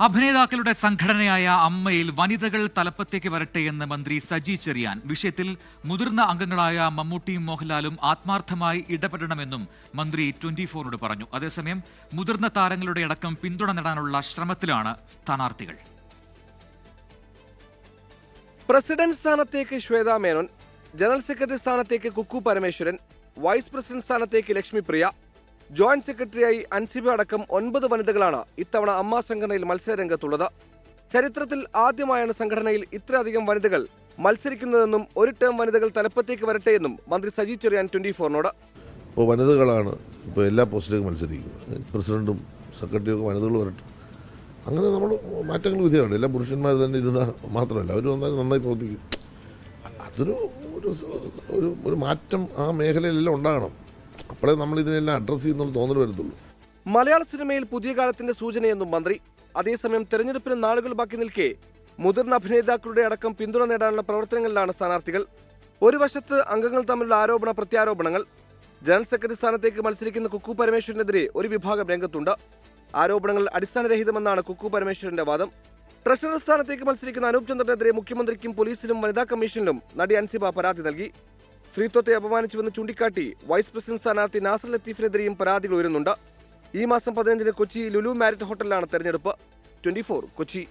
അഭിനേതാക്കളുടെ സംഘടനയായ അമ്മയിൽ വനിതകൾ തലപ്പത്തേക്ക് വരട്ടെ എന്ന് മന്ത്രി സജി ചെറിയാൻ. വിഷയത്തിൽ മുതിർന്ന അംഗങ്ങളായ മമ്മൂട്ടിയും മോഹൻലാലും ആത്മാർത്ഥമായി ഇടപെടണമെന്നും മന്ത്രി 24നോട് പറഞ്ഞു. അതേസമയം മുതിർന്ന താരങ്ങളുടെ അടക്കം പിന്തുണ നേടാനുള്ള ശ്രമത്തിലാണ് സ്ഥാനാർത്ഥികൾ. പ്രസിഡന്റ് സ്ഥാനത്തേക്ക് ശ്വേതാ മേനോൻ, ജനറൽ സെക്രട്ടറി സ്ഥാനത്തേക്ക് കുക്കു പരമേശ്വരൻ, വൈസ് പ്രസിഡന്റ് സ്ഥാനത്തേക്ക് ലക്ഷ്മി പ്രിയ, ജോയിന്റ് സെക്രട്ടറിയായി അൻസിബ അടക്കം 9 വനിതകളാണ് ഇത്തവണ അമ്മ സംഘടനയിൽ മത്സരരംഗത്തുള്ളത്. ചരിത്രത്തിൽ ആദ്യമായാണ് സംഘടനയിൽ ഇത്രയധികം വനിതകൾ മത്സരിക്കുന്നതെന്നും ഒരു ടേം വനിതകൾ തലപ്പത്തേക്ക് വരട്ടെ എന്നും മന്ത്രി സജി ചെറിയാൻ 24നോട്. ഇപ്പോൾ വനിതകളാണ് ഇപ്പോൾ എല്ലാ പോസ്റ്റിലേക്കും മത്സരിക്കുന്നത്. പ്രസിഡന്റും സെക്രട്ടറിയും വനിതകൾ വരട്ടെ. അങ്ങനെ നമ്മൾ മാറ്റങ്ങൾ വിധേയമാണ്. എല്ലാ പുരുഷന്മാർ തന്നെ ഇരുന്നാൽ മാത്രമല്ല, അവർ നന്നായി പ്രവർത്തിക്കും. അതൊരു ഒരു മാറ്റം ആ മേഖലയിലെല്ലാം ഉണ്ടാകണം. അപ്പോഴേ നമ്മൾ ഇതിനെല്ലാം അഡ്രസ്സ് ചെയ്യുന്നുള്ള തോന്നൽ വരത്തുള്ളൂ. മലയാള സിനിമയിൽ പുതിയ കാലത്തിന്റെ സൂചനയെന്നും മന്ത്രി. അതേസമയം തെരഞ്ഞെടുപ്പിന് നാളുകൾ ബാക്കി നിൽക്കെ മുതിർന്ന അഭിനേതാക്കളുടെ അടക്കം പിന്തുണ നേടാനുള്ള പ്രവർത്തനങ്ങളിലാണ് സ്ഥാനാർത്ഥികൾ. ഒരു വശത്ത് അംഗങ്ങൾ തമ്മിലുള്ള ആരോപണ പ്രത്യാരോപണങ്ങൾ. ജനറൽ സെക്രട്ടറി സ്ഥാനത്തേക്ക് മത്സരിക്കുന്ന കുക്കു പരമേശ്വരനെതിരെ ഒരു വിഭാഗം രംഗത്തുണ്ട്. ആരോപണങ്ങൾ അടിസ്ഥാനരഹിതമെന്നാണ് കുക്കു പരമേശ്വരന്റെ വാദം. ട്രഷറർ സ്ഥാനത്തേക്ക് മത്സരിക്കുന്ന അനൂപ് ചന്ദ്രനെതിരെ മുഖ്യമന്ത്രിക്കും പോലീസിലും വനിതാ കമ്മീഷനിലും നടി അൻസിബ പരാതി നൽകി. സ്ത്രീത്വത്തെ അപമാനിച്ചുവെന്ന് ചൂണ്ടിക്കാട്ടി വൈസ് പ്രസിഡന്റ് സ്ഥാനാർത്ഥി നാസർ ലത്തീഫിനെതിരെയും പരാതികൾ ഉയരുന്നുണ്ട്. ഈ മാസം 15-ന് കൊച്ചി ലുലു മാരിറ്റ് ഹോട്ടലിലാണ് തെരഞ്ഞെടുപ്പ്. 24 കൊച്ചി.